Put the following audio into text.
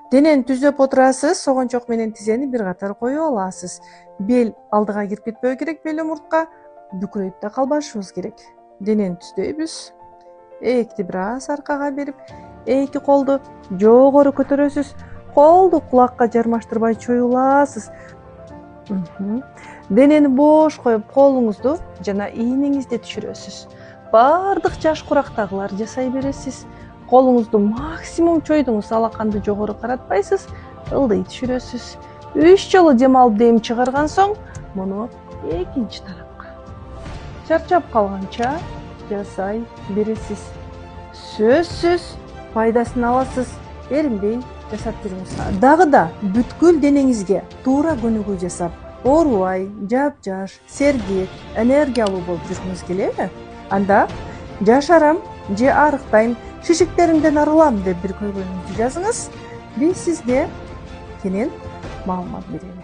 Денени түзөп отурасыз, согончок менен тизени бир катар коюп аласыз. Бел алдыга кирип кетпөө керек, бел омуртка бүкүрөйүп да калбашыбыз керек. Денени түздөйбүз. Эки бир аз аркага берип, эки колду жогору көтөрөсүз. Колду кулакка жармаштырбай чоюласыз. Денени бош коюп, колуңузду жана ийнеңизди түшүрөсүз. Бардык жаш курактагылар жасай бересиз. Колуңузду максимум чойдуңуз, алаканды жогору каратпайсыз, ылдый түшүрөсүз. 3 жолу дем алып дем чыгарган соң, муну экинчи тарапка чарчап калганча жасай бересиз. Сөзсүз пайдасын аласыз, эринбей жасап жүрүңүз. Дагы да бүткүл денеңизге туура көнүгүү жасап, оорубай, жапжаш, сергек, энергия алуу болуп жүргүңүз келеби? Анда жашарам же арыктайм, шишиктеримден арылам деп бир көйгөйүңүздү жазыңыз. Биз сизге кенен маалымат берели.